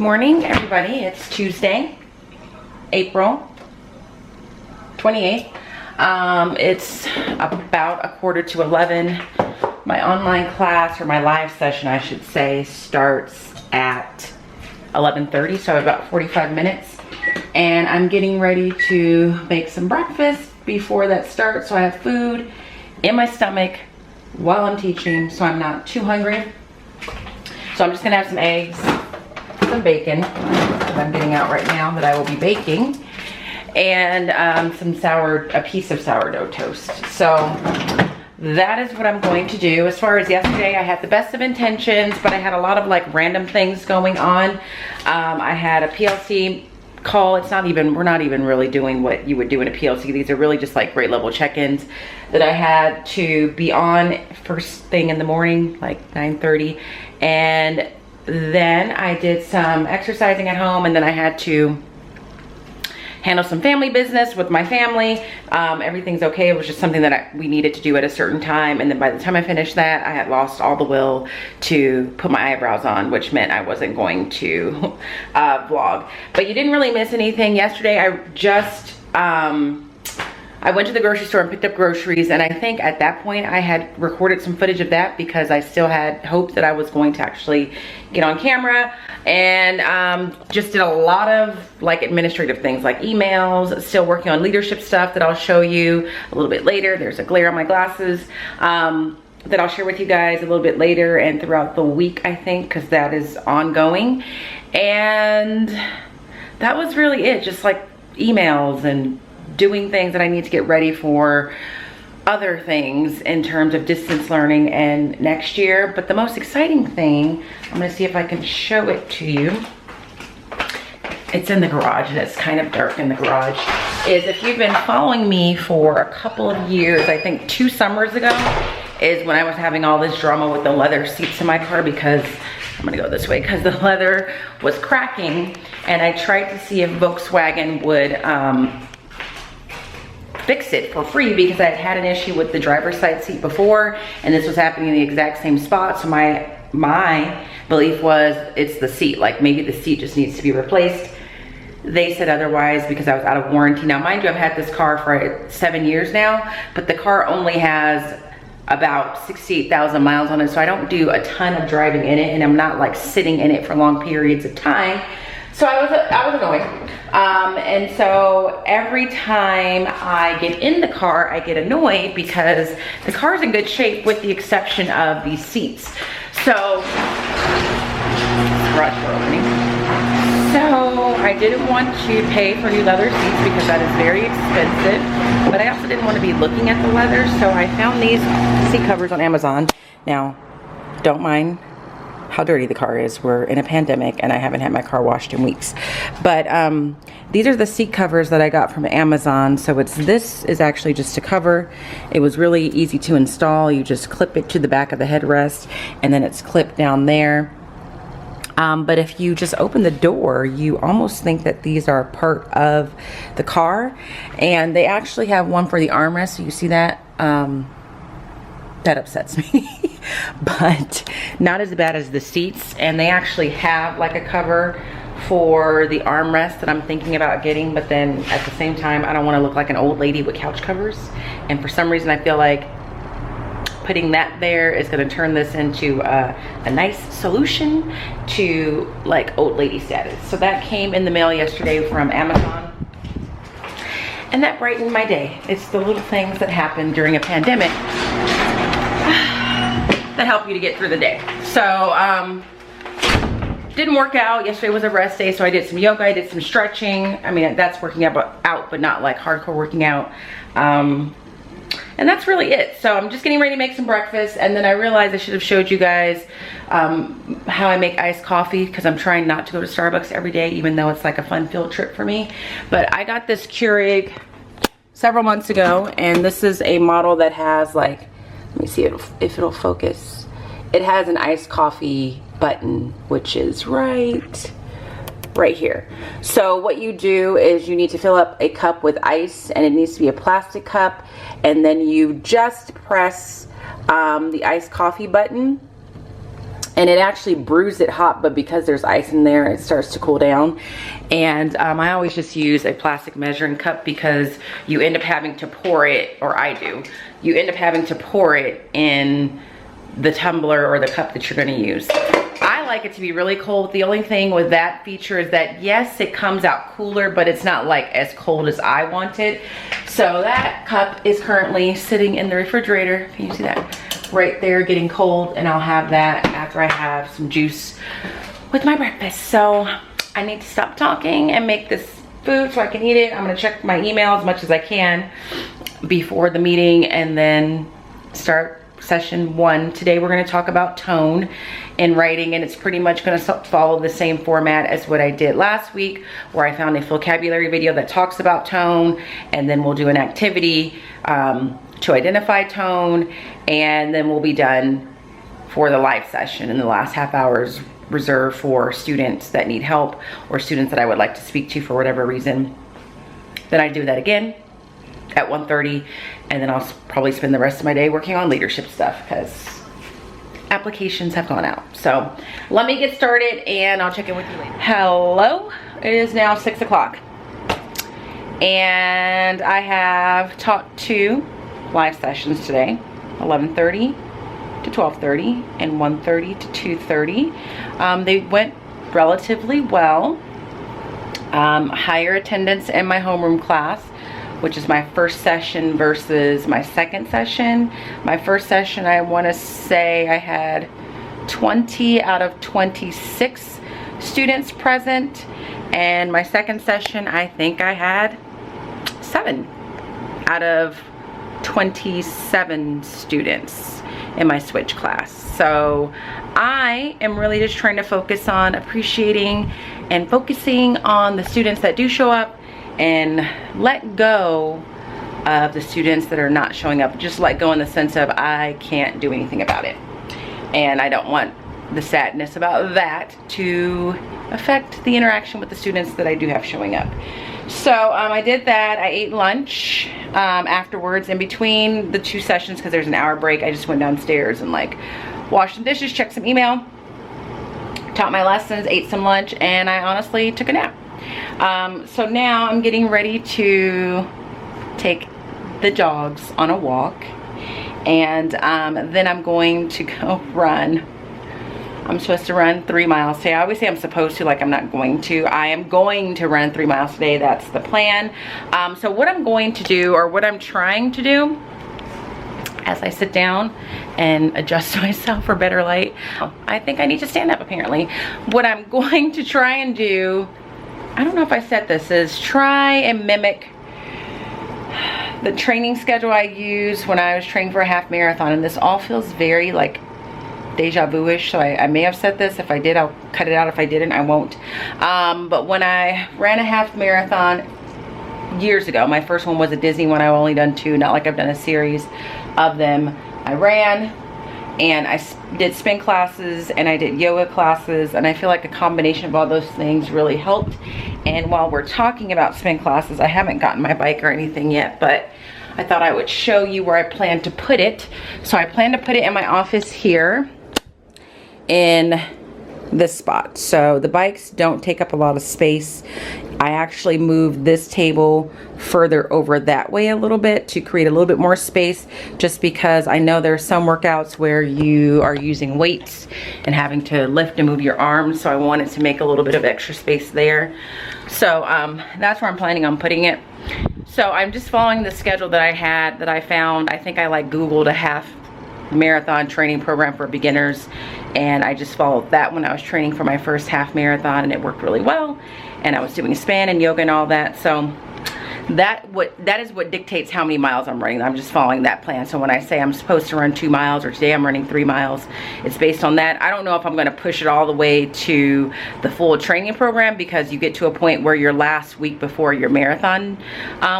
morning, everybody. It's Tuesday, April 28th. It's about 11:15. My online class, or my live session, I should say, starts at 11:30, so I have about 45 minutes. And I'm getting ready to make some breakfast before that starts, so I have food in my stomach while I'm teaching, so I'm not too hungry. So I'm just gonna have some eggs, some bacon that I'm getting out right now that I will be baking, and a piece of sourdough toast. So that is what I'm going to do. As far as yesterday, I had the best of intentions, but I had a lot of like random things going on. I had a PLC call. We're not even really doing what you would do in a PLC. These are really just like grade level check-ins that I had to be on first thing in the morning, like 9:30. And then I did some exercising at home, and then I had to handle some family business with my family. Everything's okay. It was just something that we needed to do at a certain time. And then by the time I finished that, I had lost all the will to put my eyebrows on, which meant I wasn't going to vlog. But you didn't really miss anything. Yesterday, I went to the grocery store and picked up groceries, and I think at that point I had recorded some footage of that because I still had hopes that I was going to actually get on camera, and just did a lot of like administrative things like emails, still working on leadership stuff that I'll show you a little bit later. There's a glare on my glasses that I'll share with you guys a little bit later and throughout the week, I think, because that is ongoing. And that was really it, just like emails and doing things that I need to get ready for other things in terms of distance learning and next year. But the most exciting thing, I'm gonna see if I can show it to you. It's in the garage, and it's kind of dark in the garage. Is if you've been following me for a couple of years, I think 2 summers ago, is when I was having all this drama with the leather seats in my car because, I'm gonna go this way, because the leather was cracking, and I tried to see if Volkswagen would fix it for free because I had an issue with the driver's side seat before, and this was happening in the exact same spot. So my belief was it's the seat, like maybe the seat just needs to be replaced. They said otherwise because I was out of warranty. Now mind you, I've had this car for 7 years now, but the car only has about 68,000 miles on it, so I don't do a ton of driving in it, and I'm not like sitting in it for long periods of time. So I was annoyed. And so every time I get in the car, I get annoyed because the car's in good shape with the exception of these seats. So, garage door opening. So I didn't want to pay for new leather seats because that is very expensive, but I also didn't want to be looking at the leather. So I found these seat covers on Amazon. Now, don't mind how dirty the car is. We're in a pandemic and I haven't had my car washed in weeks. But these are the seat covers that I got from Amazon. So this is actually just a cover. It was really easy to install. You just clip it to the back of the headrest, and then it's clipped down there. But if you just open the door, you almost think that these are part of the car. And they actually have one for the armrest. So you see that? That upsets me. But not as bad as the seats. And they actually have like a cover for the armrest that I'm thinking about getting, but then at the same time I don't want to look like an old lady with couch covers, and for some reason I feel like putting that there is going to turn this into a nice solution to like old lady status. So that came in the mail yesterday from Amazon, and that brightened my day. It's the little things that happen during a pandemic that help you to get through the day. So didn't work out. Yesterday was a rest day, so I did some yoga, I did some stretching. I mean, that's working out, but not like hardcore working out. And that's really it. So I'm just getting ready to make some breakfast, and then I realized I should have showed you guys how I make iced coffee, because I'm trying not to go to Starbucks every day, even though it's like a fun field trip for me. But I got this Keurig several months ago, and this is a model that has like, let me see if it'll focus. It has an iced coffee button, which is right here. So what you do is you need to fill up a cup with ice, and it needs to be a plastic cup, and then you just press the iced coffee button, and it actually brews it hot, but because there's ice in there, it starts to cool down. And I always just use a plastic measuring cup because you end up having to pour it, or I do, you end up having to pour it in the tumbler or the cup that you're gonna use. I like it to be really cold. The only thing with that feature is that, yes, it comes out cooler, but it's not like as cold as I want it. So that cup is currently sitting in the refrigerator. Can you see that? Right there, getting cold, and I'll have that after I have some juice with my breakfast. So I need to stop talking and make this food so I can eat it. I'm gonna check my email as much as I can before the meeting and then start session 1. Today we're going to talk about tone in writing, and it's pretty much going to follow the same format as what I did last week, where I found a vocabulary video that talks about tone, and then we'll do an activity to identify tone, and then we'll be done for the live session. And the last half hour is reserved for students that need help or students that I would like to speak to for whatever reason. Then I do that again at 1:30, and then I'll probably spend the rest of my day working on leadership stuff because applications have gone out. So let me get started and I'll check in with you later. Hello, it is now 6 o'clock and I have taught 2 live sessions today, 11:30 to 12:30 and 1:30 to 2:30. They went relatively well. Higher attendance in my homeroom class, which is my first session versus my second session. My first session, I want to say I had 20 out of 26 students present, and my second session, I think I had 7 out of 27 students in my switch class. So I am really just trying to focus on appreciating and focusing on the students that do show up, and let go of the students that are not showing up. Just let go in the sense of I can't do anything about it, and I don't want the sadness about that to affect the interaction with the students that I do have showing up. So I did that. I ate lunch afterwards in between the 2 sessions because there's an hour break. I just went downstairs and like washed some dishes, checked some email, taught my lessons, ate some lunch, and I honestly took a nap. So now I'm getting ready to take the dogs on a walk, and then I'm going to go run. I'm supposed to run 3 miles today. I always say I'm supposed to, like I'm not going to. I am going to run 3 miles today. That's the plan. So what I'm going to do, or what I'm trying to do as I sit down and adjust myself for better light, I think I need to stand up apparently. What I'm going to try and do, I don't know if I said this, is try and mimic the training schedule I used when I was training for a half marathon. And this all feels very like deja vu-ish, so I may have said this. If I did, I'll cut it out. If I didn't, I won't. But when I ran a half marathon years ago, my first one was a Disney one. I've only done 2, not like I've done a series of them. I ran and I did spin classes and I did yoga classes, and I feel like a combination of all those things really helped. And while we're talking about spin classes, I haven't gotten my bike or anything yet, but I thought I would show you where I plan to put it. So I plan to put it in my office here in this spot. So the bikes don't take up a lot of space. I actually moved this table further over that way a little bit to create a little bit more space, just because I know there are some workouts where you are using weights and having to lift and move your arms, so I wanted to make a little bit of extra space there. So that's where I'm planning on putting it. So I'm just following the schedule that I had, that I found. I think I like Googled a half marathon training program for beginners, and I just followed that when I was training for my first half marathon, and it worked really well. And I was doing spin and yoga and all that. So that is what dictates how many miles I'm running. I'm just following that plan. So when I say I'm supposed to run 2 miles, or today I'm running 3 miles, it's based on that. I don't know if I'm going to push it all the way to the full training program, because you get to a point where your last week before your marathon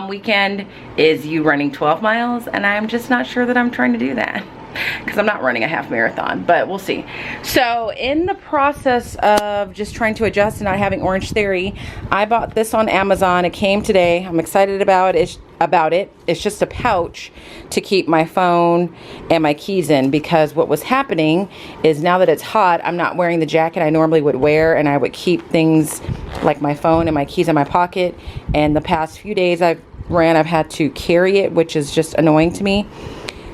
weekend is you running 12 miles, and I'm just not sure that I'm trying to do that. because I'm not running a half marathon, but we'll see. So in the process of just trying to adjust and not having Orange Theory, I bought this on Amazon. It came today. I'm excited about it. It's just a pouch to keep my phone and my keys in, because what was happening is now that it's hot, I'm not wearing the jacket I normally would wear, and I would keep things like my phone and my keys in my pocket. And the past few days I've had to carry it, which is just annoying to me.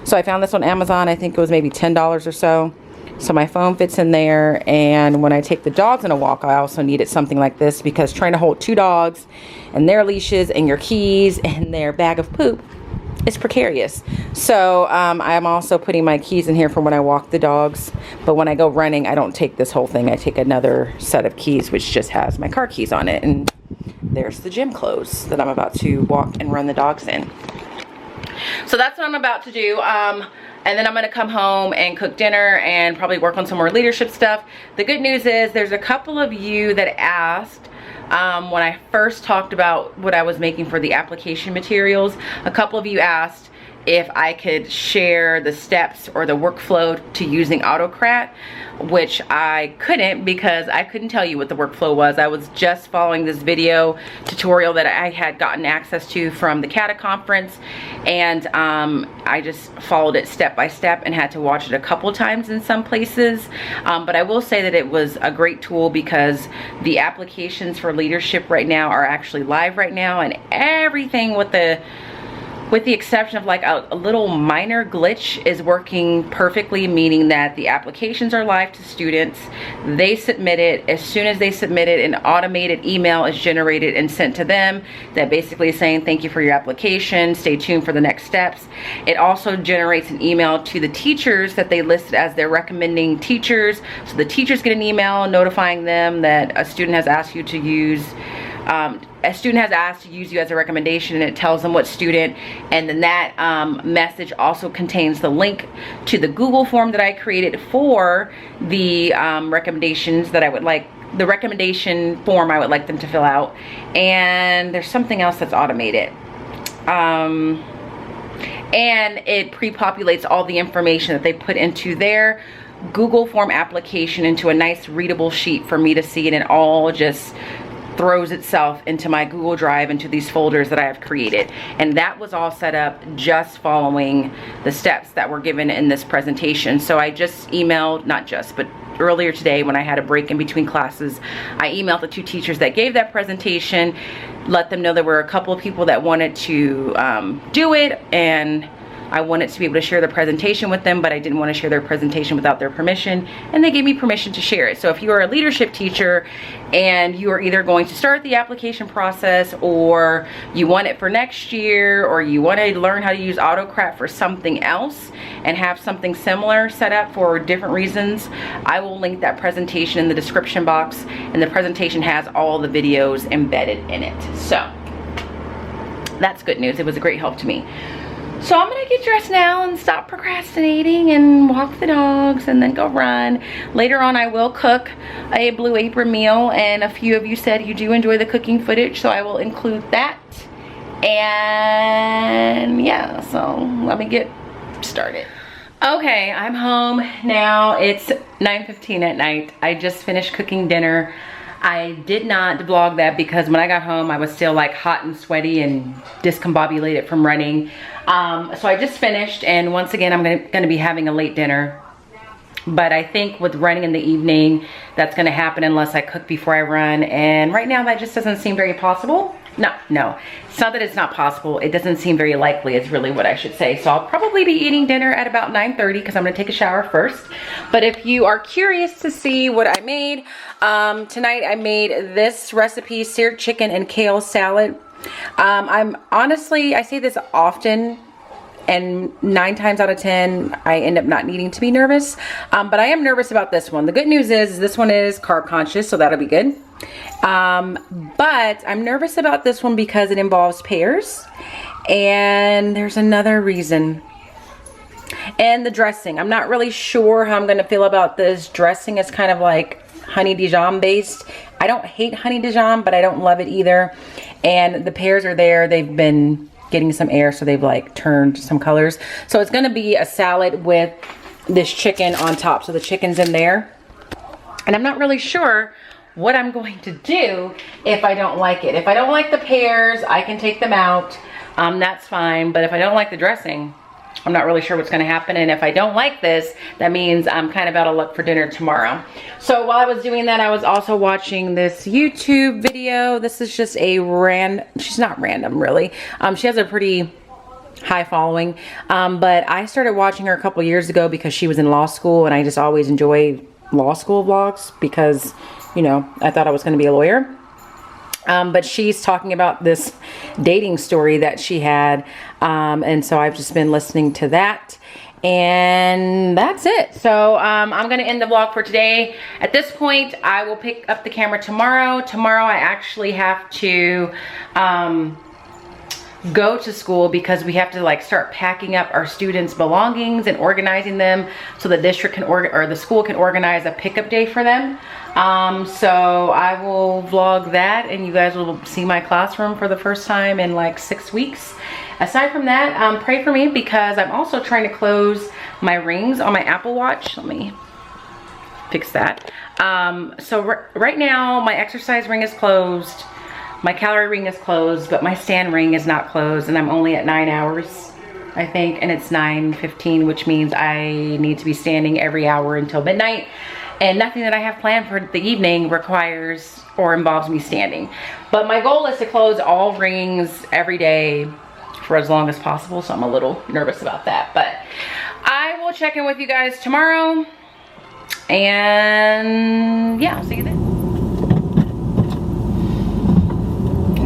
So I found this on Amazon. I think it was maybe $10 or so. So my phone fits in there, and when I take the dogs on a walk, I also needed something like this, because trying to hold 2 dogs and their leashes and your keys and their bag of poop is precarious. So I'm also putting my keys in here for when I walk the dogs, but when I go running, I don't take this whole thing. I take another set of keys, which just has my car keys on it, and there's the gym clothes that I'm about to walk and run the dogs in. So that's what I'm about to do. And then I'm gonna come home and cook dinner and probably work on some more leadership stuff. The good news is there's a couple of you that asked when I first talked about what I was making for the application materials. A couple of you asked if I could share the steps or the workflow to using Autocrat, which I couldn't, because I couldn't tell you what the workflow was. I was just following this video tutorial that I had gotten access to from the CADA conference, and I just followed it step by step and had to watch it a couple times in some places. But I will say that it was a great tool, because the applications for leadership right now are actually live right now, and everything with the exception of like a little minor glitch is working perfectly, meaning that the applications are live to students. They submit it. As soon as they submit it, an automated email is generated and sent to them that basically is saying thank you for your application, stay tuned for the next steps. It also generates an email to the teachers that they listed as their recommending teachers. So the teachers get an email notifying them that a student has asked you to use you as a recommendation, and it tells them what student, and then that message also contains the link to the Google form that I created for the recommendations that I would like, the recommendation form I would like them to fill out. And there's something else that's automated. And it pre-populates all the information that they put into their Google form application into a nice readable sheet for me to see, and it all just throws itself into my Google Drive, into these folders that I have created. And that was all set up just following the steps that were given in this presentation. So I just emailed, not just, but earlier today when I had a break in between classes, I emailed the 2 teachers that gave that presentation, let them know there were a couple of people that wanted to do it, and I wanted to be able to share the presentation with them, but I didn't want to share their presentation without their permission, and they gave me permission to share it. So if you are a leadership teacher and you are either going to start the application process, or you want it for next year, or you want to learn how to use Autocrat for something else and have something similar set up for different reasons, I will link that presentation in the description box, and the presentation has all the videos embedded in it. So that's good news. It was a great help to me. So I'm gonna get dressed now and stop procrastinating and walk the dogs and then go run. Later on I will cook a Blue Apron meal, and a few of you said you do enjoy the cooking footage, so I will include that. And yeah, so let me get started. Okay, I'm home now. It's 9:15 at night. I just finished cooking dinner. I did not vlog that because when I got home I was still like hot and sweaty and discombobulated from running. So I just finished, and once again I'm gonna be having a late dinner. But I think with running in the evening, that's gonna happen unless I cook before I run. And right now that just doesn't seem very possible. No, it's not that it's not possible. It doesn't seem very likely is really what I should say. So I'll probably be eating dinner at about 9:30 because I'm gonna take a shower first. But if you are curious to see what I made, tonight I made this recipe, seared chicken and kale salad. I'm honestly, I say this often, and 9 times out of 10 I end up not needing to be nervous, but I am nervous about this one. The good news is this one is carb conscious, so that'll be good. But I'm nervous about this one because it involves pears, and there's another reason. And the dressing, I'm not really sure how I'm gonna feel about this dressing. It's kind of like honey Dijon based. I don't hate honey Dijon, but I don't love it either. And the pears are there. They've been getting some air, so they've like turned some colors. So it's gonna be a salad with this chicken on top. So the chicken's in there. And I'm not really sure what I'm going to do if I don't like it. If I don't like the pears, I can take them out. That's fine. But if I don't like the dressing, I'm not really sure what's gonna happen. And if I don't like this, that means I'm kind of out of luck for dinner tomorrow. So while I was doing that, I was also watching this YouTube video. This is just a she's not random really. She has a pretty high following. But I started watching her a couple years ago because she was in law school, and I just always enjoy law school vlogs because, you know, I thought I was gonna be a lawyer. But she's talking about this dating story that she had. And so I've just been listening to that. And that's it. So I'm going to end the vlog for today. At this point, I will pick up the camera tomorrow. Tomorrow I actually have to go to school because we have to like start packing up our students' belongings and organizing them so the district can or the school can organize a pickup day for them. So I will vlog that, and you guys will see my classroom for the first time in like 6 weeks. Aside from that, pray for me because I'm also trying to close my rings on my Apple Watch. Let me fix that. So right now my exercise ring is closed. My calorie ring is closed, but my stand ring is not closed, and I'm only at 9 hours, I think, and it's 9:15, which means I need to be standing every hour until midnight, and nothing that I have planned for the evening requires or involves me standing. But my goal is to close all rings every day for as long as possible, so I'm a little nervous about that. But I will check in with you guys tomorrow, and yeah, I'll see you then.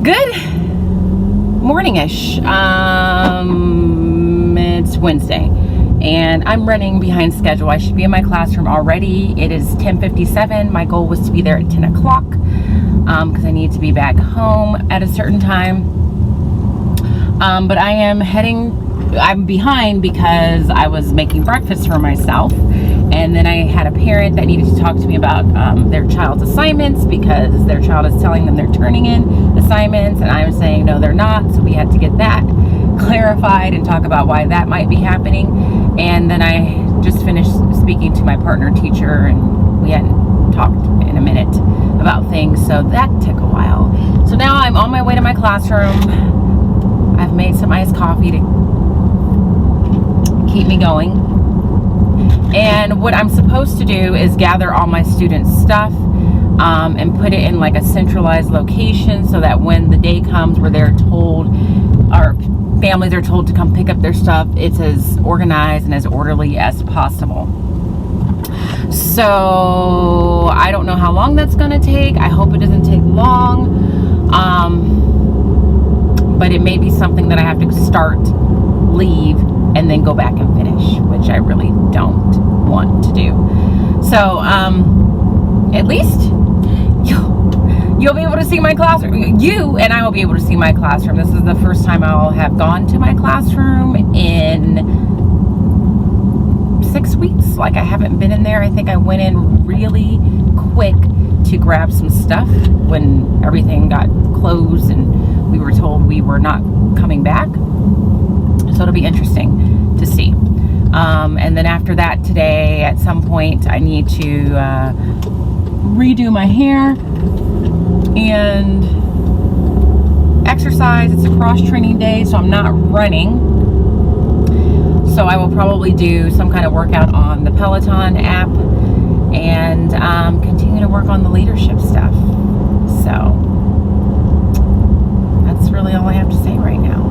Good morning-ish. It's Wednesday and I'm running behind schedule. I should be in my classroom already. It is 10:57. My goal was to be there at 10 o'clock because I need to be back home at a certain time. But I'm behind because I was making breakfast for myself, and then I had a parent that needed to talk to me about their child's assignments because their child is telling them they're turning in assignments, and I'm saying no they're not, so we had to get that clarified and talk about why that might be happening. And then I just finished speaking to my partner teacher, and we hadn't talked in a minute about things, so that took a while. So now I'm on my way to my classroom. I've made some iced coffee to keep me going. And what I'm supposed to do is gather all my students' stuff and put it in like a centralized location so that when the day comes where they're told, or families are told to come pick up their stuff, it's as organized and as orderly as possible. So I don't know how long that's going to take. I hope it doesn't take long. But it may be something that I have to start, leave, and then go back and finish, which I really don't want to do. So at least you'll be able to see my classroom. You and I will be able to see my classroom. This is the first time I'll have gone to my classroom in 6 weeks. Like, I haven't been in there. I think I went in really quick to grab some stuff when everything got closed and we were told we were not coming back. So it'll be interesting to see. And then after that today, at some point, I need to redo my hair and exercise. It's a cross-training day, so I'm not running. So I will probably do some kind of workout on the Peloton app and continue to work on the leadership stuff. So that's really all I have to say right now.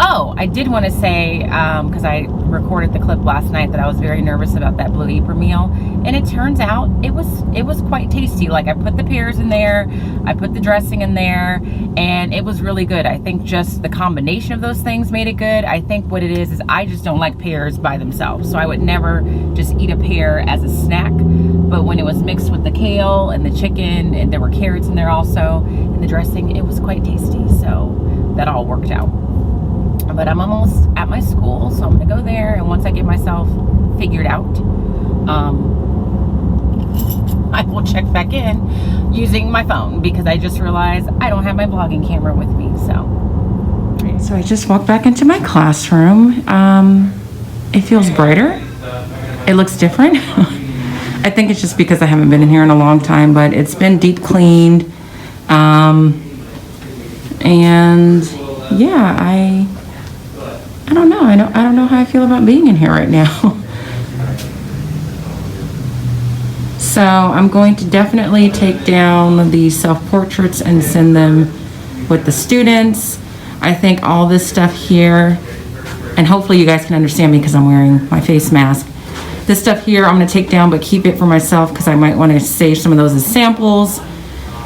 Oh, I did want to say, because I recorded the clip last night, that I was very nervous about that Blue Apron meal, and it turns out it was quite tasty. Like, I put the pears in there, I put the dressing in there, and it was really good. I think just the combination of those things made it good. I think what it is I just don't like pears by themselves, so I would never just eat a pear as a snack. But when it was mixed with the kale and the chicken, and there were carrots in there also, and the dressing, it was quite tasty. So that all worked out. But I'm almost at my school, so I'm gonna go there, and once I get myself figured out, I will check back in using my phone, because I just realized I don't have my vlogging camera with me. So So I just walked back into my classroom. It feels brighter. It looks different. I think it's just because I haven't been in here in a long time, but it's been deep cleaned. And yeah, I don't know. I don't know how I feel about being in here right now. So I'm going to definitely take down the self-portraits and send them with the students. I think all this stuff here, and hopefully you guys can understand me because I'm wearing my face mask. This stuff here I'm going to take down but keep it for myself because I might want to save some of those as samples.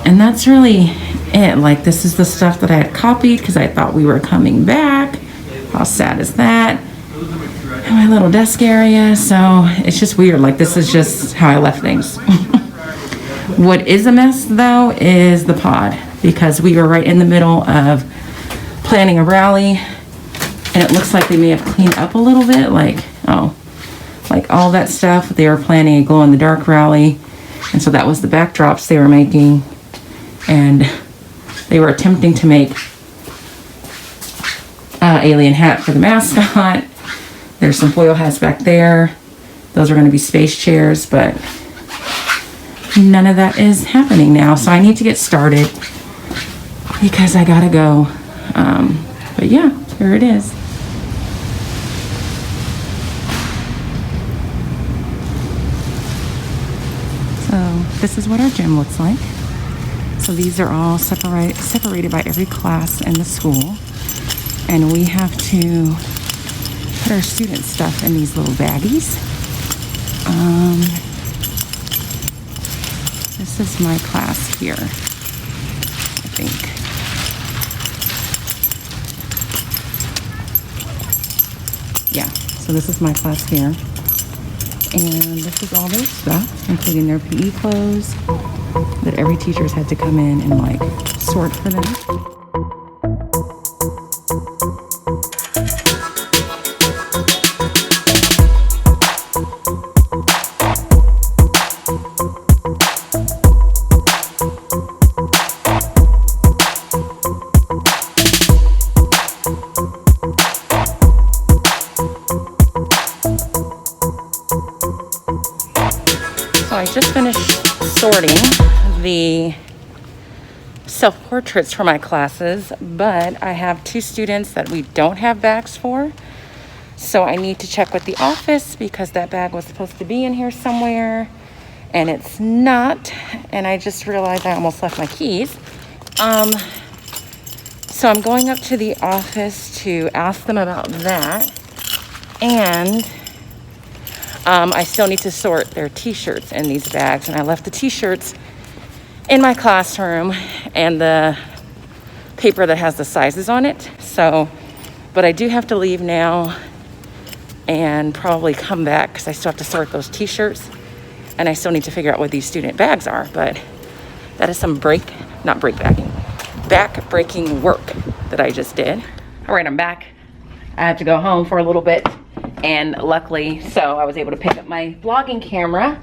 And that's really it. Like, this is the stuff that I had copied because I thought we were coming back. How sad is that? And my little desk area. So it's just weird. Like, this is just how I left things. What is a mess though is the pod, because we were right in the middle of planning a rally, and it looks like they may have cleaned up a little bit. Like, oh, like all that stuff. They were planning a glow-in-the-dark rally, and so that was the backdrops they were making, and they were attempting to make alien hat for the mascot. There's some foil hats back there. Those are going to be space chairs, but none of that is happening now. So I need to get started because I gotta go. But yeah, here it is. So this is what our gym looks like. So these are all separated by every class in the school. And we have to put our student stuff in these little baggies. This is my class here, I think. Yeah, so this is my class here. And this is all their stuff, including their PE clothes that every teacher's had to come in and like sort for them. I just finished sorting the self-portraits for my classes, but I have 2 students that we don't have bags for. So I need to check with the office because that bag was supposed to be in here somewhere and it's not. And I just realized I almost left my keys. So I'm going up to the office to ask them about that. And I still need to sort their t-shirts in these bags, and I left the t-shirts in my classroom and the paper that has the sizes on it. So, but I do have to leave now and probably come back because I still have to sort those t-shirts, and I still need to figure out what these student bags are. But that is some back-breaking work that I just did. All right, I'm back. I had to go home for a little bit. And luckily, so I was able to pick up my vlogging camera.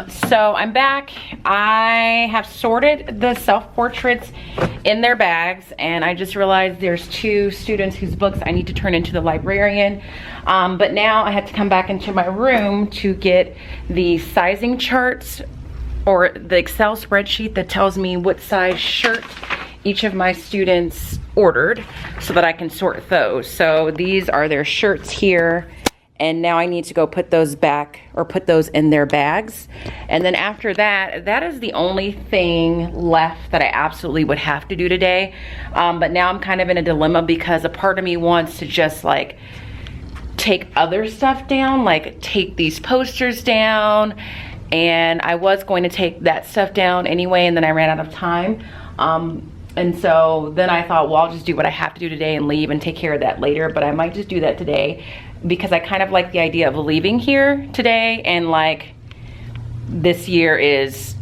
So I'm back. I have sorted the self-portraits in their bags, and I just realized there's 2 students whose books I need to turn into the librarian. But now I had to come back into my room to get the sizing charts or the Excel spreadsheet that tells me what size shirt each of my students ordered so that I can sort those. So these are their shirts here, and now I need to go put those back or put those in their bags. And then after that, that is the only thing left that I absolutely would have to do today. But now I'm kind of in a dilemma because a part of me wants to just like take other stuff down, like take these posters down, and I was going to take that stuff down anyway, and then I ran out of time. And so then I thought, well, I'll just do what I have to do today and leave and take care of that later. But I might just do that today because I kind of like the idea of leaving here today and like this year is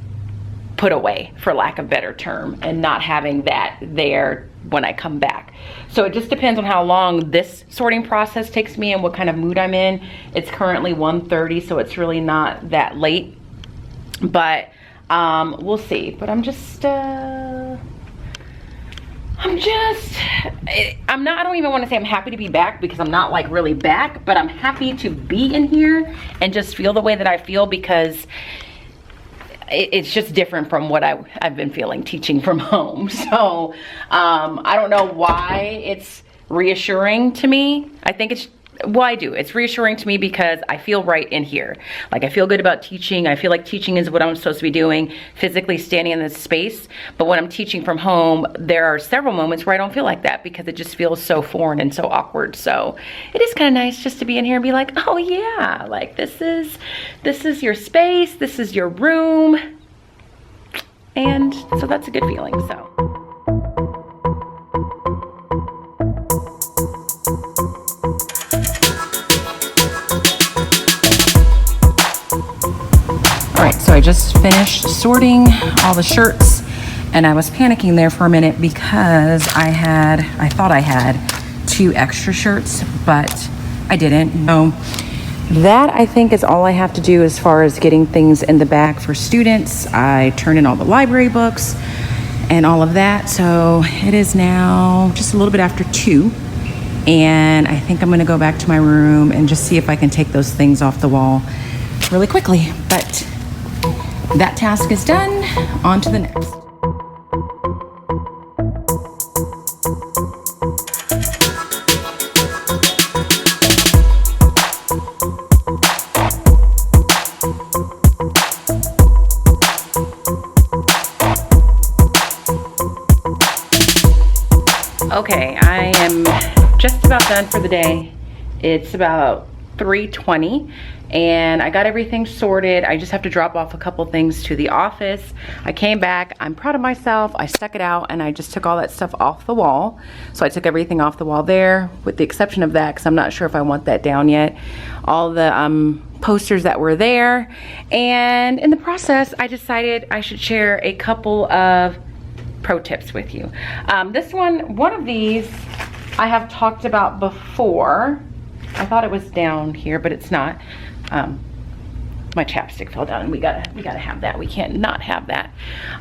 put away, for lack of a better term, and not having that there when I come back. So it just depends on how long this sorting process takes me and what kind of mood I'm in. It's currently 1:30, so it's really not that late, but we'll see. But I'm just I don't even want to say I'm happy to be back, because I'm not like really back, but I'm happy to be in here and just feel the way that I feel, because it's just different from what I've been feeling teaching from home. So I don't know why it's reassuring to me. I think it's, well, I do. It's reassuring to me because I feel right in here. Like, I feel good about teaching. I feel like teaching is what I'm supposed to be doing, physically standing in this space. But when I'm teaching from home, there are several moments where I don't feel like that, because it just feels so foreign and so awkward. So it is kind of nice just to be in here and be like, oh yeah, like this is your space, this is your room. And so that's a good feeling, so. Alright, so I just finished sorting all the shirts, and I was panicking there for a minute because I thought I had 2 extra shirts, but I didn't. So that, I think, is all I have to do as far as getting things in the back for students. I turned in all the library books and all of that, so it is now just a little bit after 2, and I think I'm gonna go back to my room and just see if I can take those things off the wall really quickly. But that task is done. On to the next. Okay, I am just about done for the day. It's about 3:20, and I got everything sorted. I just have to drop off a couple things to the office. I came back, I'm proud of myself. I stuck it out and I just took all that stuff off the wall. So I took everything off the wall there, with the exception of that, because I'm not sure if I want that down yet. All the posters that were there. And in the process, I decided I should share a couple of pro tips with you. One of these I have talked about before. I thought it was down here, but it's not. My chapstick fell down, and we gotta have that. We can't not have that.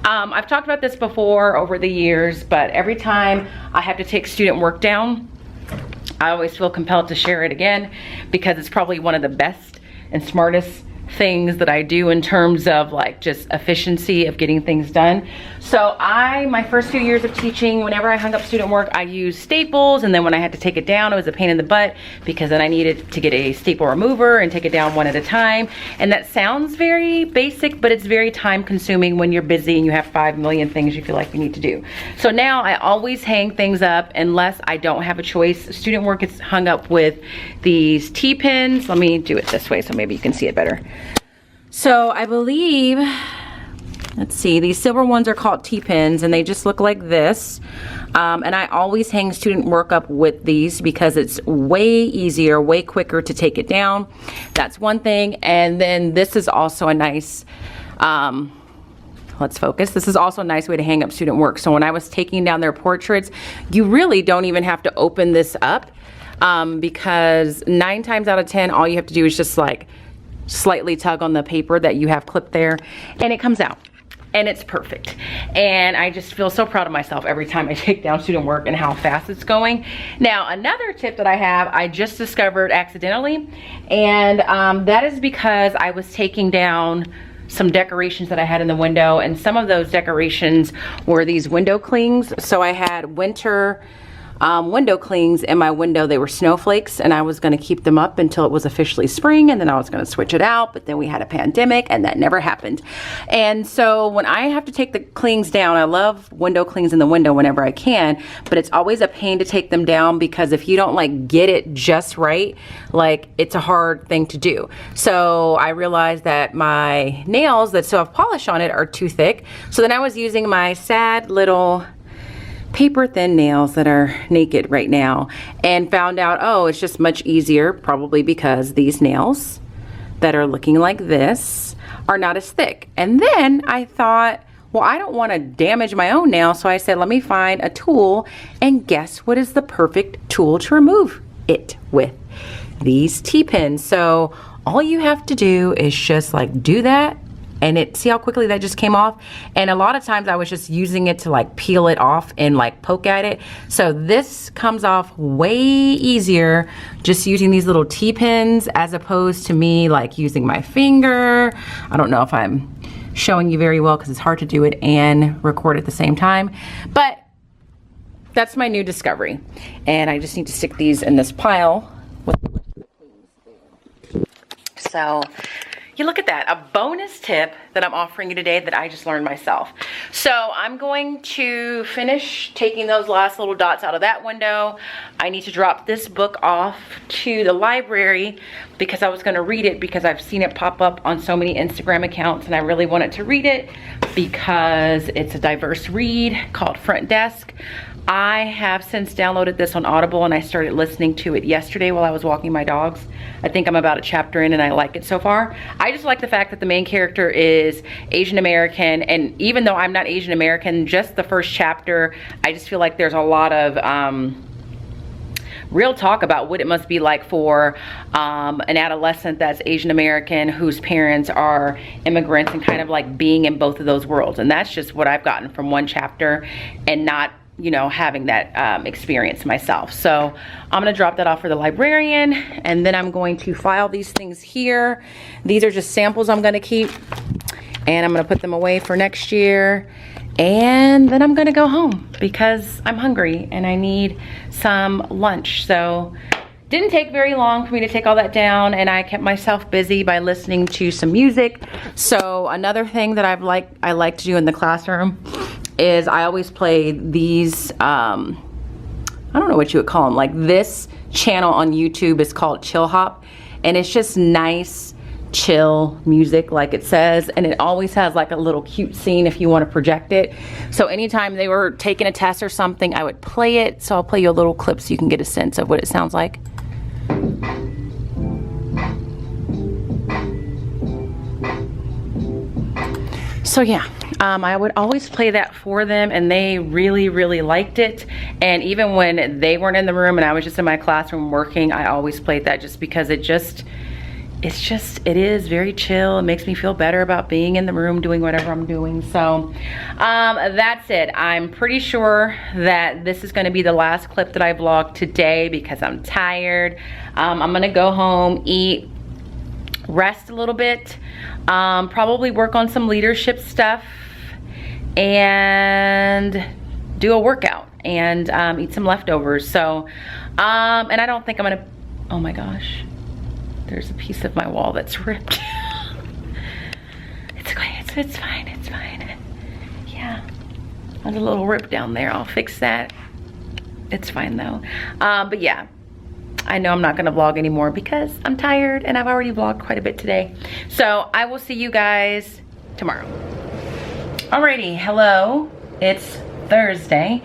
I've talked about this before over the years, but every time I have to take student work down, I always feel compelled to share it again, because it's probably one of the best and smartest things that I do in terms of like just efficiency of getting things done. So my first few years of teaching, whenever I hung up student work, I used staples, and then when I had to take it down, it was a pain in the butt, because then I needed to get a staple remover and take it down one at a time. And that sounds very basic, but it's very time consuming when you're busy and you have 5 million things you feel like you need to do. So now I always hang things up unless I don't have a choice. Student work is hung up with these T-pins. Let me do it this way so maybe you can see it better. So I believe, let's see, these silver ones are called T-pins, and they just look like this. And I always hang student work up with these because it's way easier, way quicker to take it down. That's one thing. And then this is also a nice, let's focus. This is also a nice way to hang up student work. So when I was taking down their portraits, you really don't even have to open this up, because 9 times out of 10, all you have to do is just like slightly tug on the paper that you have clipped there, and it comes out, and it's perfect. And I just feel so proud of myself every time I take down student work and how fast it's going. Now, another tip that I have, I just discovered accidentally, and that is because I was taking down some decorations that I had in the window, and some of those decorations were these window clings. So I had winter window clings in my window. They were snowflakes, and I was going to keep them up until it was officially spring, and then I was going to switch it out, but then we had a pandemic and that never happened. And so when I have to take the clings down, I love window clings in the window whenever I can, but it's always a pain to take them down, because if you don't like get it just right, like it's a hard thing to do. So I realized that my nails that still have polish on it are too thick. So then I was using my sad little paper thin nails that are naked right now, and found out, oh, it's just much easier, probably because these nails that are looking like this are not as thick. And then I thought, well, I don't want to damage my own nail, so I said, let me find a tool, and guess what is the perfect tool to remove it with? These T-pins. So all you have to do is just like do that, and see how quickly that just came off? And a lot of times I was just using it to like peel it off and like poke at it. So this comes off way easier just using these little T-pins as opposed to me like using my finger. I don't know if I'm showing you very well because it's hard to do it and record at the same time, but that's my new discovery. And I just need to stick these in this pile. So you look at that, a bonus tip that I'm offering you today that I just learned myself. So I'm going to finish taking those last little dots out of that window. I need to drop this book off to the library because I was gonna read it because I've seen it pop up on so many Instagram accounts and I really wanted to read it because it's a diverse read called Front Desk. I have since downloaded this on Audible and I started listening to it yesterday while I was walking my dogs. I think I'm about a chapter in and I like it so far. I just like the fact that the main character is Asian American, and even though I'm not Asian American, just the first chapter, I just feel like there's a lot of real talk about what it must be like for an adolescent that's Asian American whose parents are immigrants and kind of like being in both of those worlds. And that's just what I've gotten from one chapter and not, you know, having that experience myself. So I'm gonna drop that off for the librarian and then I'm going to file these things here. These are just samples I'm gonna keep and I'm gonna put them away for next year. And then I'm gonna go home because I'm hungry and I need some lunch. So didn't take very long for me to take all that down and I kept myself busy by listening to some music. So another thing that I like to do in the classroom is I always play these, I don't know what you would call them, like this channel on YouTube is called Chill Hop, and it's just nice, chill music like it says, and it always has like a little cute scene if you want to project it. So anytime they were taking a test or something, I would play it. So I'll play you a little clip so you can get a sense of what it sounds like. So yeah, I would always play that for them and they really, really liked it. And even when they weren't in the room and I was just in my classroom working, I always played that just because it is very chill. It makes me feel better about being in the room doing whatever I'm doing. So that's it. I'm pretty sure that this is gonna be the last clip that I vlogged today because I'm tired. I'm gonna go home, eat, rest a little bit, probably work on some leadership stuff and do a workout and eat some leftovers. So, and I don't think I'm gonna, oh my gosh, there's a piece of my wall that's ripped. It's okay, it's fine, it's fine. Yeah, there's a little rip down there. I'll fix that. It's fine though. But yeah, I know I'm not gonna vlog anymore because I'm tired and I've already vlogged quite a bit today. So I will see you guys tomorrow. Alrighty, hello, it's Thursday.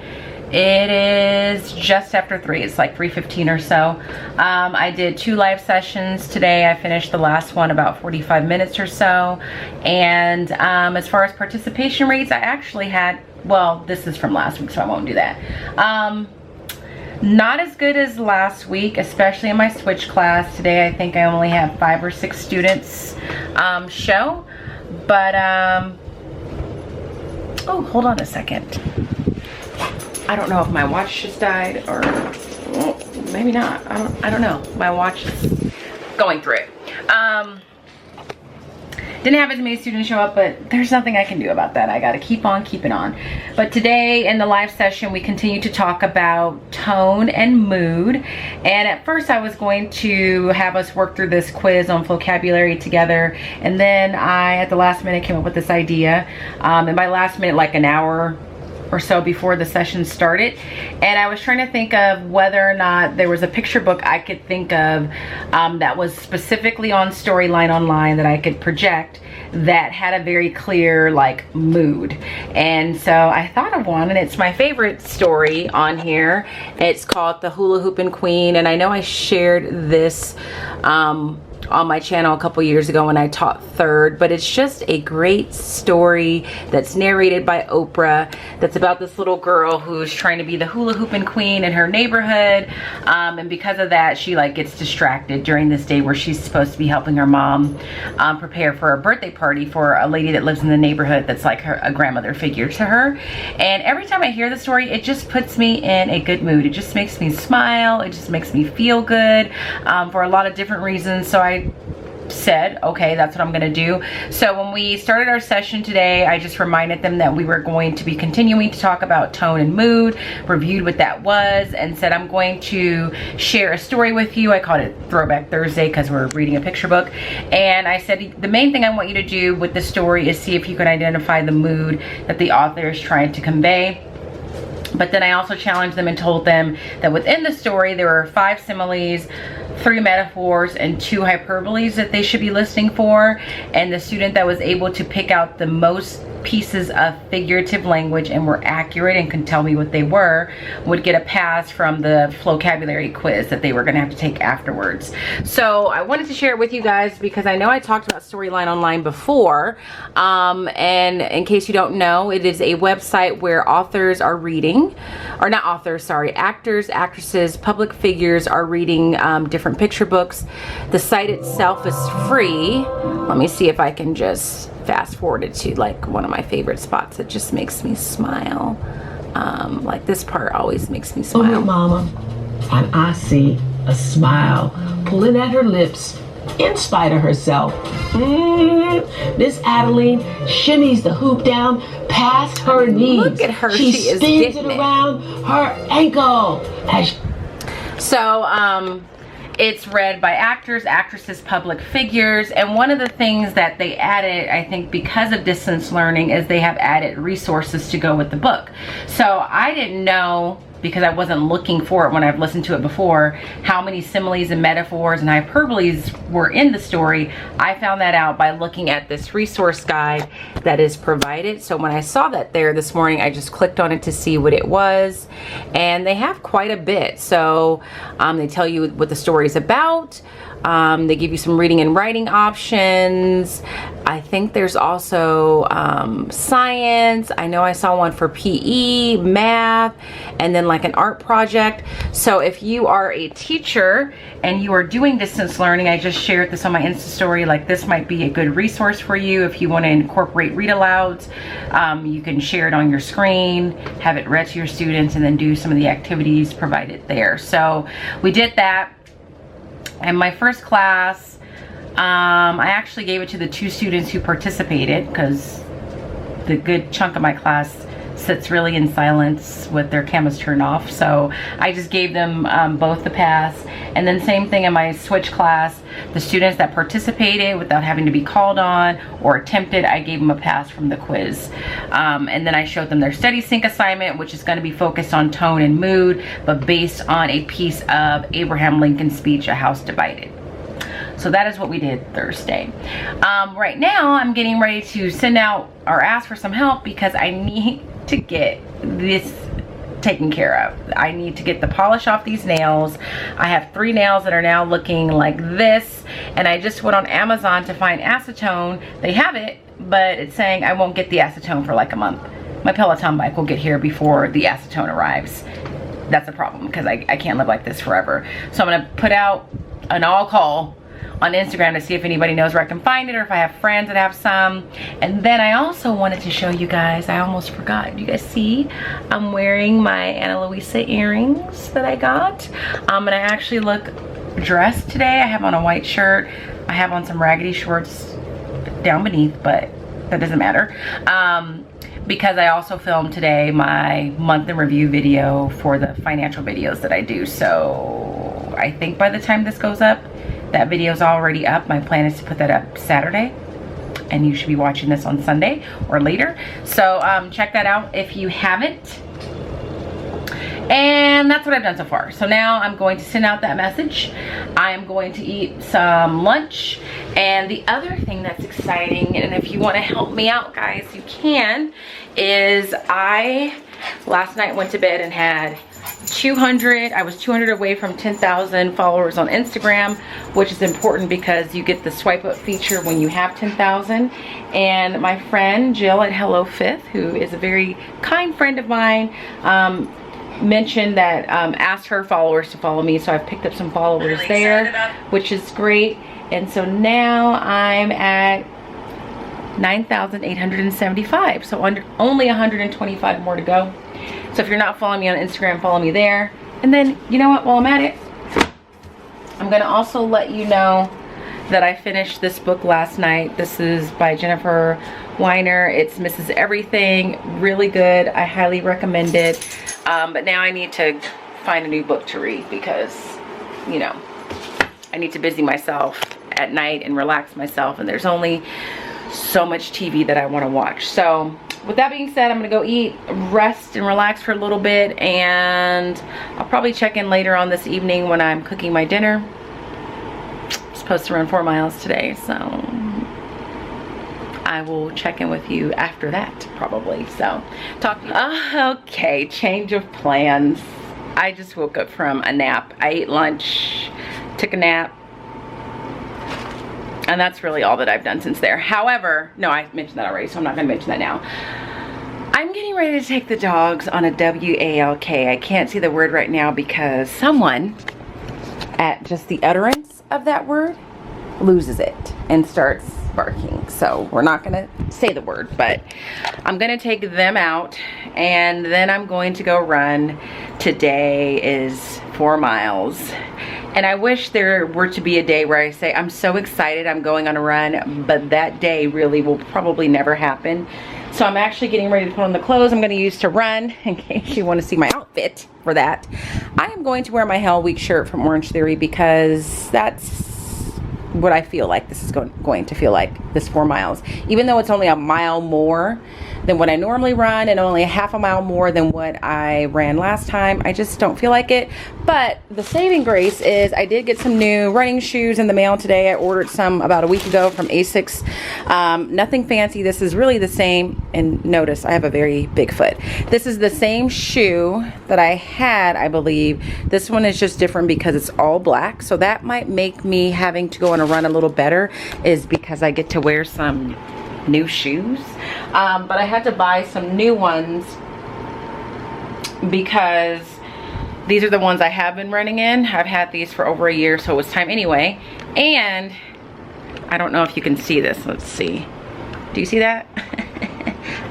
It is just after 3, it's like 3:15 or so. I did 2 live sessions today. I finished the last one about 45 minutes or so. And as far as participation rates, I actually had, well, this is from last week, so I won't do that. Not as good as last week, especially in my switch class. Today I think I only have 5 or 6 students show. But, oh, hold on a second. I don't know if my watch just died or well, maybe not. I don't know. My watch is going through it. Didn't have as many students show up, but there's nothing I can do about that. I gotta keep on keeping on. But today in the live session, we continue to talk about tone and mood. And at first I was going to have us work through this quiz on vocabulary together. And then I, at the last minute, came up with this idea. And by last minute, like an hour or so before the session started, and I was trying to think of whether or not there was a picture book I could think of that was specifically on Storyline Online that I could project that had a very clear like mood. And so I thought of one, and it's my favorite story on here. It's called The Hula Hoopin' Queen, and I know I shared this on my channel a couple years ago when I taught third, but it's just a great story that's narrated by Oprah, that's about this little girl who's trying to be the hula hooping queen in her neighborhood, and because of that she like gets distracted during this day where she's supposed to be helping her mom prepare for a birthday party for a lady that lives in the neighborhood that's like a grandmother figure to her. And every time I hear the story, it just puts me in a good mood. It just makes me smile, it just makes me feel good for a lot of different reasons. So I said, okay, that's what I'm gonna do. So when we started our session today, I just reminded them that we were going to be continuing to talk about tone and mood, reviewed what that was, and said I'm going to share a story with you. I called it Throwback Thursday because we're reading a picture book. And I said the main thing I want you to do with the story is see if you can identify the mood that the author is trying to convey. But then I also challenged them and told them that within the story there were 5 similes, 3 metaphors, and 2 hyperboles that they should be listening for. And the student that was able to pick out the most pieces of figurative language and were accurate and could tell me what they were would get a pass from the vocabulary quiz that they were going to have to take afterwards. So I wanted to share it with you guys because I know I talked about Storyline Online before, and in case you don't know, it is a website where authors are reading, or not authors, sorry, actors, actresses, public figures are reading different picture books. The site itself is free. Let me see if I can just fast forward it to like one of my favorite spots that just makes me smile. Like this part always makes me smile. Oh, Mama, and I see a smile pulling at her lips in spite of herself. Miss Adeline shimmies the hoop down past her knees. Look at her, She is spins it getting around her ankle. So it's read by actors, actresses, public figures, and one of the things that they added, I think because of distance learning, is they have added resources to go with the book. So I didn't know, because I wasn't looking for it when I've listened to it before, how many similes and metaphors and hyperboles were in the story. I found that out by looking at this resource guide that is provided. So when I saw that there this morning, I just clicked on it to see what it was, and they have quite a bit. So they tell you what the story is about. They give you some reading and writing options. I think there's also science. I know I saw one for PE, math, and then like an art project. So if you are a teacher and you are doing distance learning, I just shared this on my Insta story, like this might be a good resource for you if you want to incorporate read alouds. You can share it on your screen, have it read to your students, and then do some of the activities provided there. So we did that. And my first class, I actually gave it to the 2 students who participated, because the good chunk of my class sits really in silence with their cameras turned off. So I just gave them both the pass. And then same thing in my switch class, the students that participated without having to be called on or attempted, I gave them a pass from the quiz. And then I showed them their study sync assignment, which is going to be focused on tone and mood, but based on a piece of Abraham Lincoln's speech, A House Divided. So that is what we did Thursday. Right now I'm getting ready to send out or ask for some help because I need to get this taken care of. I need to get the polish off these nails. I have 3 nails that are now looking like this, and I just went on Amazon to find acetone. They have it, but it's saying I won't get the acetone for like a month. My Peloton bike will get here before the acetone arrives. That's a problem because I can't live like this forever. So I'm gonna put out an all call on Instagram to see if anybody knows where I can find it or if I have friends that have some. And then I also wanted to show you guys, I almost forgot, you guys see I'm wearing my Ana Luisa earrings that I got, and I actually look dressed today. I have on a white shirt, I have on some raggedy shorts down beneath, but that doesn't matter, because I also filmed today my month in review video for the financial videos that I do. So I think by the time this goes up, that video is already up. My plan is to put that up Saturday, and you should be watching this on Sunday or later. So check that out if you haven't. And that's what I've done so far. So now I'm going to send out that message. I am going to eat some lunch. And the other thing that's exciting, and if you want to help me out, guys, you can, is I last night went to bed and had 200. I was 200 away from 10,000 followers on Instagram, which is important because you get the swipe up feature when you have 10,000. And my friend Jill at Hello Fifth, who is a very kind friend of mine, mentioned that asked her followers to follow me, so I've picked up some followers there, which is great. And so now I'm at 9,875, so only 125 more to go. So if you're not following me on Instagram, follow me there. And then, you know what, while I'm at it, I'm gonna also let you know that I finished this book last night. This is by Jennifer Weiner. It's Mrs. Everything. Really good. I highly recommend it. But now I need to find a new book to read because, you know, I need to busy myself at night and relax myself, and there's only so much TV that I want to watch. So with that being said, I'm gonna go eat, rest, and relax for a little bit, and I'll probably check in later on this evening when I'm cooking my dinner. I'm supposed to run 4 miles today, so I will check in with you after that probably. So talk to you. Okay, change of plans. I just woke up from a nap. I ate lunch, took a nap, and that's really all that I've done since there. However, no, I mentioned that already, so I'm not gonna mention that now. I'm getting ready to take the dogs on a walk. I can't see the word right now because someone at just the utterance of that word loses it and starts barking. So we're not gonna say the word, but I'm gonna take them out and then I'm going to go run. Today is 4 miles. And I wish there were to be a day where I say, I'm so excited I'm going on a run, but that day really will probably never happen. So I'm actually getting ready to put on the clothes I'm gonna use to run, in case you wanna see my outfit for that. I am going to wear my Hell Week shirt from Orange Theory because that's what I feel like this is going to feel like, this 4 miles. Even though it's only a mile more than what I normally run and only a half a mile more than what I ran last time, I just don't feel like it. But the saving grace is I did get some new running shoes in the mail today. I ordered some about a week ago from Asics. Nothing fancy. This is really the same, and notice I have a very big foot. This is the same shoe that I had, I believe. This one is just different because it's all black, so that might make me having to go on a run a little better, is because I get to wear some new shoes. But I had to buy some new ones because these are the ones I have been running in. I've had these for over a year, so it was time anyway. And I don't know if you can see this. Let's see. Do you see that?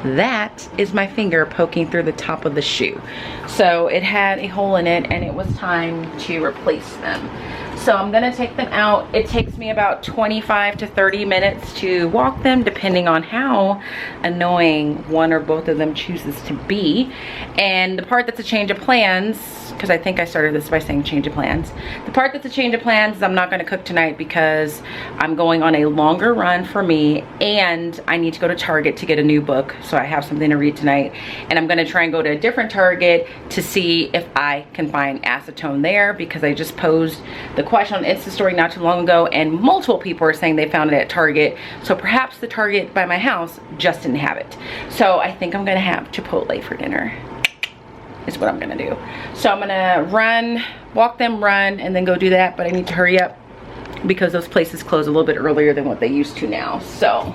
That is my finger poking through the top of the shoe. So it had a hole in it and it was time to replace them. So I'm gonna take them out. It takes me about 25 to 30 minutes to walk them, depending on how annoying one or both of them chooses to be. And the part that's a change of plans, because I think I started this by saying change of plans. The part that's a change of plans is I'm not gonna cook tonight because I'm going on a longer run for me, and I need to go to Target to get a new book, so I have something to read tonight. And I'm gonna try and go to a different Target to see if I can find acetone there, because I just posed the question on Insta story not too long ago and multiple people are saying they found it at Target. So perhaps the Target by my house just didn't have it. So I think I'm gonna have Chipotle for dinner, is what I'm gonna do. So I'm gonna run, walk them, run, and then go do that. But I need to hurry up because those places close a little bit earlier than what they used to now. So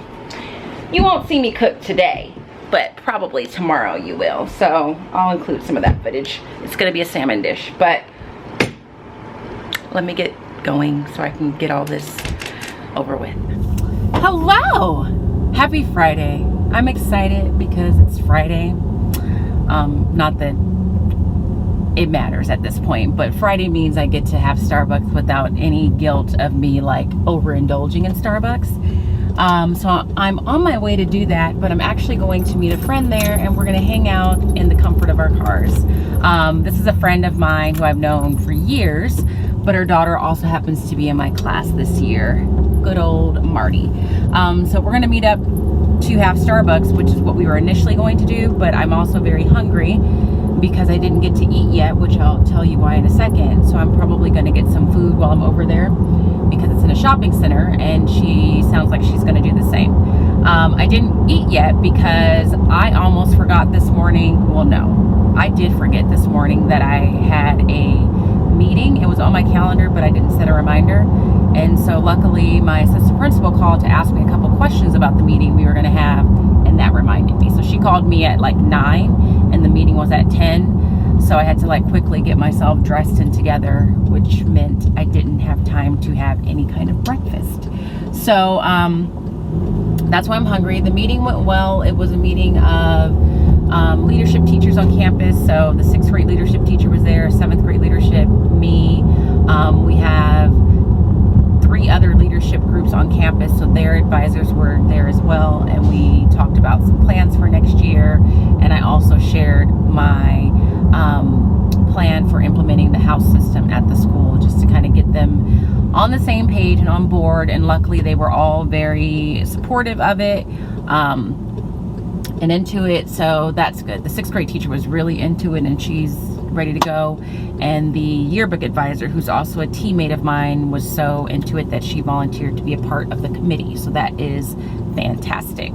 you won't see me cook today, but probably tomorrow you will. So I'll include some of that footage. It's gonna be a salmon dish, but let me get going so I can get all this over with. Hello! Happy Friday. I'm excited because it's Friday. Not that it matters at this point, but Friday means I get to have Starbucks without any guilt of me like overindulging in Starbucks. So I'm on my way to do that, but I'm actually going to meet a friend there and we're gonna hang out in the comfort of our cars. This is a friend of mine who I've known for years, but her daughter also happens to be in my class this year. Good old Marty. So we're gonna meet up to have Starbucks, which is what we were initially going to do, but I'm also very hungry because I didn't get to eat yet, which I'll tell you why in a second. So I'm probably gonna get some food while I'm over there because it's in a shopping center and she sounds like she's gonna do the same. I didn't eat yet because I almost forgot this morning. Well, no, I did forget this morning that I had a meeting. It was on my calendar, but I didn't set a reminder. And so luckily my assistant principal called to ask me a couple questions about the meeting we were going to have, and that reminded me. So she called me at like 9 and the meeting was at 10. So I had to like quickly get myself dressed and together, which meant I didn't have time to have any kind of breakfast. So that's why I'm hungry. The meeting went well. It was a meeting of leadership teachers on campus. So the 6th grade leadership teacher was there, 7th grade leadership, me. We have 3 other leadership groups on campus, so their advisors were there as well, and we talked about some plans for next year, and I also shared my plan for implementing the house system at the school, just to kind of get them on the same page and on board. And luckily they were all very supportive of it and into it, so that's good. The 6th grade teacher was really into it and she's ready to go, and the yearbook advisor, who's also a teammate of mine, was so into it that she volunteered to be a part of the committee, so that is fantastic.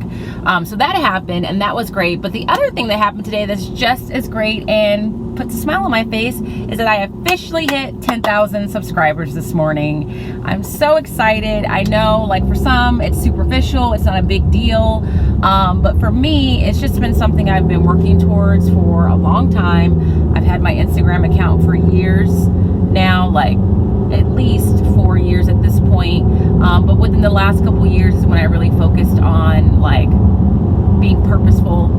So that happened and that was great. But the other thing that happened today that's just as great and puts a smile on my face is that I officially hit 10,000 subscribers this morning. I'm so excited. I know, like, for some it's superficial, it's not a big deal, but for me it's just been something I've been working towards for a long time. I've had my Instagram account for years now, like at least 4 years at this point, but within the last couple years is when I really focused on like being purposeful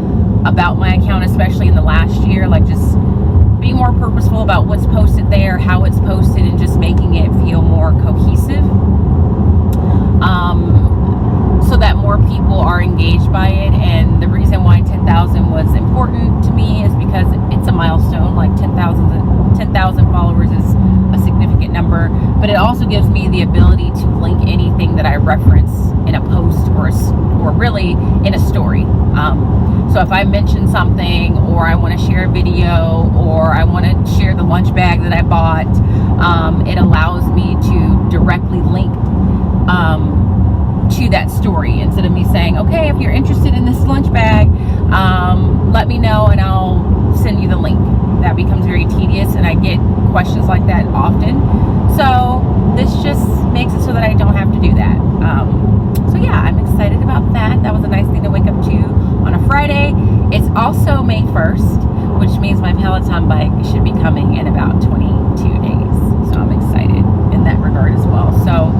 about my account, especially in the last year, like just being more purposeful about what's posted there, how it's posted, and just making it feel more cohesive, so that more people are engaged by it. And the reason why 10,000 was important to me is because it's a milestone. Like 10,000 followers is a significant number, but it also gives me the ability to link anything that I reference in a post or really in a story. So if I mention something, or I want to share a video, or I want to share the lunch bag that I bought, it allows me to directly link to that story, instead of me saying, okay, if you're interested in this lunch bag, let me know and I'll send you the link. That becomes very tedious, and I get questions like that often. So this just makes it so that I don't have to do that. So yeah, I'm excited about that. That was a nice thing to wake up to on a Friday. It's also May 1st, which means my Peloton bike should be coming in about 22 days. So I'm excited in that regard as well. So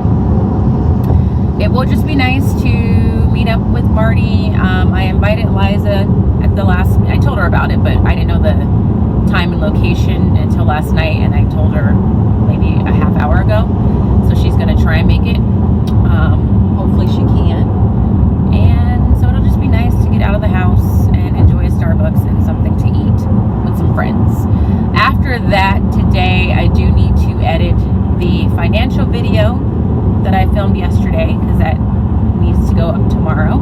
it will just be nice to meet up with Marty. I invited Liza at the last, I told her about it, but I didn't know the time and location until last night, and I told her maybe a half hour ago. So she's gonna try and make it. Hopefully she can. And so it'll just be nice to get out of the house and enjoy a Starbucks and something to eat with some friends. After that, today I do need to edit the financial video that I filmed yesterday, because that needs to go up tomorrow,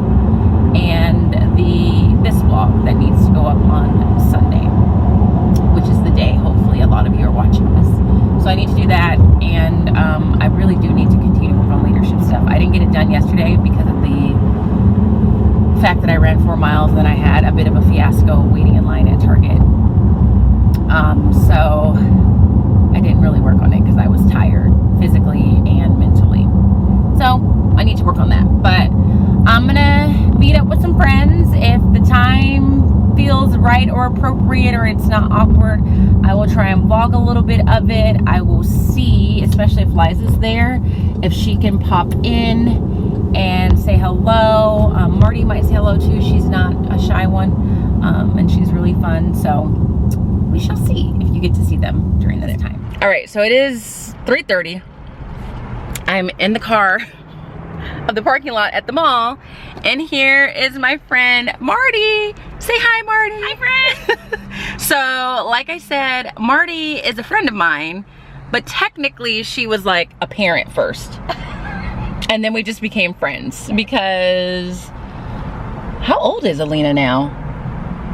and this vlog that needs to go up on Sunday, which is the day hopefully a lot of you are watching this. So I need to do that, and I really do need to continue to work on leadership stuff. I didn't get it done yesterday because of the fact that I ran 4 miles, and then I had a bit of a fiasco waiting in line at Target. So I didn't really work on it because I was tired physically and mentally. So I need to work on that. But I'm gonna meet up with some friends. If the time feels right or appropriate, or it's not awkward, I will try and vlog a little bit of it. I will see, especially if Liza's there, if she can pop in and say hello. Marty might say hello too. She's not a shy one, and she's really fun. So we shall see if you get to see them during this time. All right, so it is 3:30. I'm in the car of the parking lot at the mall, and here is my friend Marty. Say hi, Marty. Hi, friend. So like I said, Marty is a friend of mine, but technically she was like a parent first, and then we just became friends. Because how old is Alina now?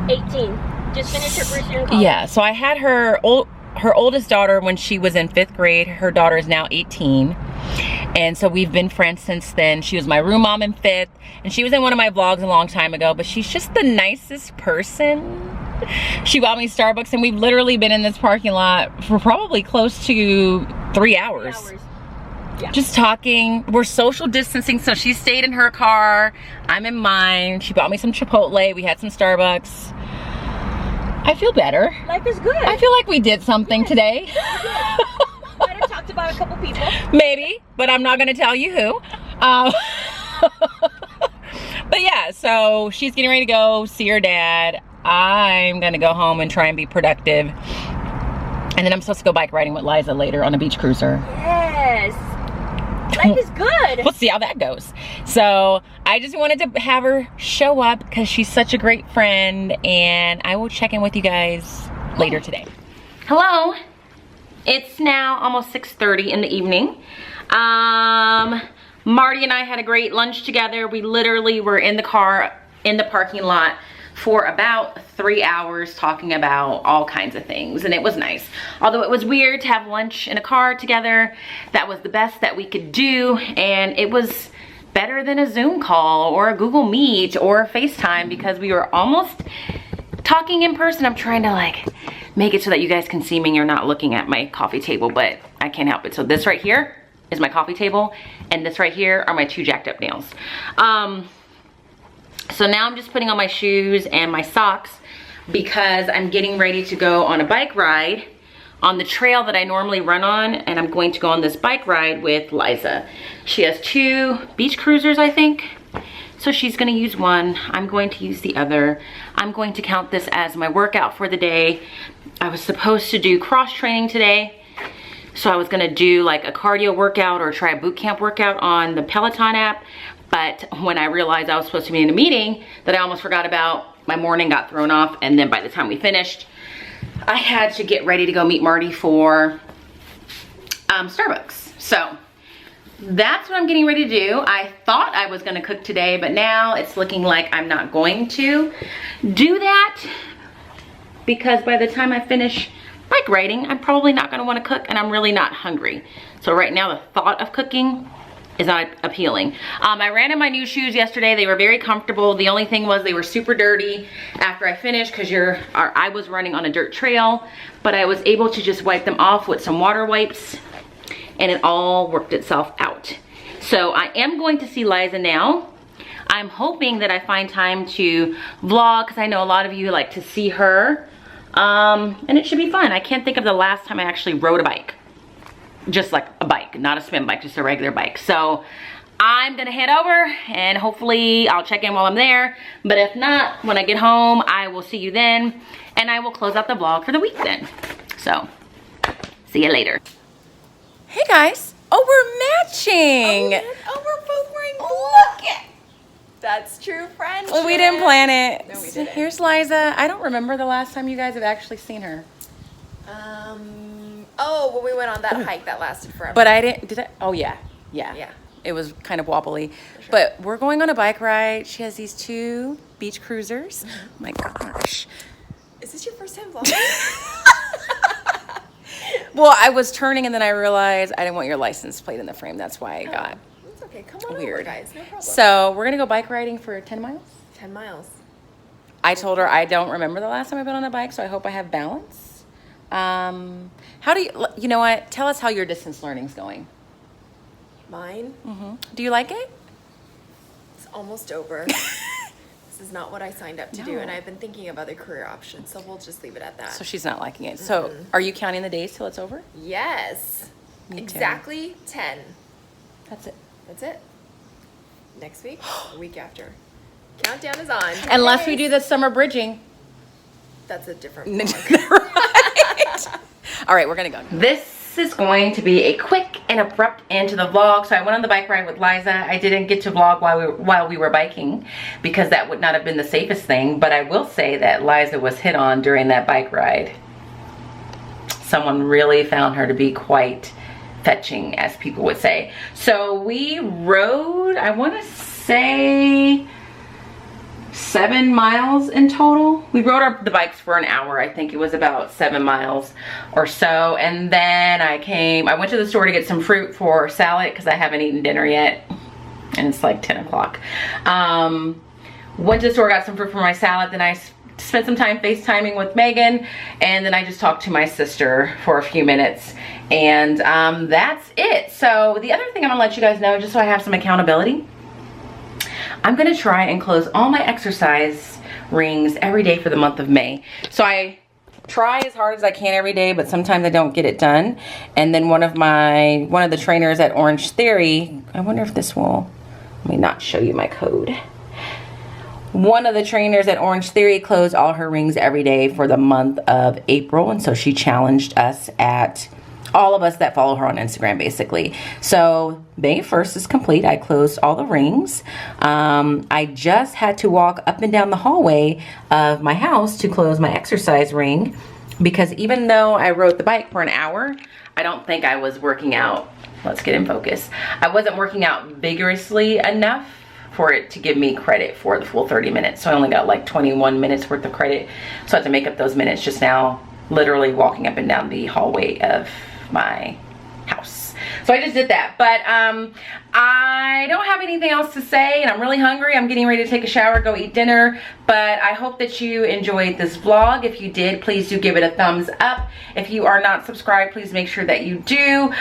18. Just finished her first year in college. Yeah, so I had her oldest daughter when she was in 5th grade. Her daughter is now 18. And so we've been friends since then. She was my room mom in 5th, and she was in one of my vlogs a long time ago, but she's just the nicest person. She bought me Starbucks, and we've literally been in this parking lot for probably close to 3 hours. 3 hours. Yeah. Just talking. We're social distancing, so she stayed in her car. I'm in mine. She bought me some Chipotle. We had some Starbucks. I feel better. Life is good. I feel like we did something today. Might have talked about a couple people. Maybe, but I'm not going to tell you who. But yeah, so she's getting ready to go see her dad. I'm going to go home and try and be productive. And then I'm supposed to go bike riding with Liza later on a beach cruiser. Yes. Life is good. We'll see how that goes. So I just wanted to have her show up because she's such a great friend, and I will check in with you guys later today. Hello. It's now almost 6:30 in the evening. Marty and I had a great lunch together. We literally were in the car in the parking lot for about 3 hours talking about all kinds of things, and it was nice. Although it was weird to have lunch in a car together, that was the best that we could do, and it was better than a Zoom call or a Google Meet or a FaceTime because we were almost talking in person. I'm trying to like make it so that you guys can see me and you're not looking at my coffee table, but I can't help it. So this right here is my coffee table, and this right here are my 2 jacked up nails. So now I'm just putting on my shoes and my socks because I'm getting ready to go on a bike ride on the trail that I normally run on, and I'm going to go on this bike ride with Liza. She has 2 beach cruisers, I think. So she's gonna use one, I'm going to use the other. I'm going to count this as my workout for the day. I was supposed to do cross training today, so I was gonna do like a cardio workout or try a boot camp workout on the Peloton app. But when I realized I was supposed to be in a meeting that I almost forgot about, my morning got thrown off, and then by the time we finished, I had to get ready to go meet Marty for Starbucks. So that's what I'm getting ready to do. I thought I was gonna cook today, but now it's looking like I'm not going to do that because by the time I finish bike riding, I'm probably not gonna wanna cook, and I'm really not hungry. So right now the thought of cooking is not appealing. I ran in my new shoes yesterday. They were very comfortable. The only thing was they were super dirty after I finished because I was running on a dirt trail, but I was able to just wipe them off with some water wipes, and it all worked itself out. So I am going to see Liza now. I'm hoping that I find time to vlog because I know a lot of you like to see her, and it should be fun. I can't think of the last time I actually rode a bike. Just like a bike, not a spin bike, just a regular bike. So I'm gonna head over and hopefully I'll check in while I'm there. But if not, when I get home, I will see you then, and I will close out the vlog for the week then. So, see you later. Hey guys. Oh, we're matching. Oh, we're both wearing black. Look at. That's true friendship. Well, we didn't plan it. No, we didn't. Here's Liza. I don't remember the last time you guys have actually seen her. Oh, well, we went on that hike that lasted forever. But I didn't, did I? Oh yeah, yeah. Yeah. It was kind of wobbly. Sure. But we're going on a bike ride. She has these 2 beach cruisers. Oh my gosh. Is this your first time vlogging? Well, I was turning and then I realized I didn't want your license plate in the frame. That's why I got It's okay. Come on weird. over, guys. No problem. So we're gonna go bike riding for 10 miles. 10 miles. I told her I don't remember the last time I've been on a bike, so I hope I have balance. How do you know what? Tell us how your distance learning's going. Mine? Do you like it? It's almost over. This is not what I signed up to do, No. and I've been thinking of other career options, so we'll just leave it at that. So she's not liking it. So are you counting the days till it's over? Yes. Me too. Exactly 10. That's it. That's it. Next week, a week after. Countdown is on. Unless we do the summer bridging. That's a different vlog. Right. All right, we're gonna go. This is going to be a quick and abrupt end to the vlog. So I went on the bike ride with Liza. I didn't get to vlog while we were biking because that would not have been the safest thing. But I will say that Liza was hit on during that bike ride. Someone really found her to be quite fetching, as people would say. So we rode, I want to say 7 miles in total. We rode the bikes for an hour. I think it was about 7 miles or so. And then I went to the store to get some fruit for salad because I haven't eaten dinner yet. And it's like 10 o'clock. went to the store, got some fruit for my salad, then I spent some time FaceTiming with Megan, and then I just talked to my sister for a few minutes, and that's it. So the other thing I'm gonna let you guys know, just so I have some accountability, I'm gonna try and close all my exercise rings every day for the month of May. So I try as hard as I can every day, but sometimes I don't get it done. And then one of the trainers at Orange Theory, I wonder if this will, let me not show you my code. One of the trainers at Orange Theory closed all her rings every day for the month of April, and so she challenged us all of us that follow her on Instagram, basically. So May 1st is complete. I closed all the rings. I just had to walk up and down the hallway of my house to close my exercise ring, because even though I rode the bike for an hour, I don't think I was working out. Let's get in focus. I wasn't working out vigorously enough for it to give me credit for the full 30 minutes. So I only got like 21 minutes worth of credit. So I had to make up those minutes just now, literally walking up and down the hallway of my house. So I just did that, but I don't have anything else to say, and I'm really hungry. I'm getting ready to take a shower, go eat dinner, but I hope that you enjoyed this vlog. If you did, please do give it a thumbs up. If you are not subscribed, please make sure that you do.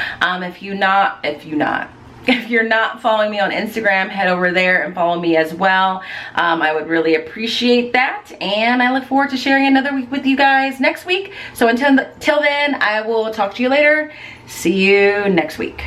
If you're not following me on Instagram, head over there and follow me as well. I would really appreciate that. And I look forward to sharing another week with you guys next week. So until then, I will talk to you later. See you next week.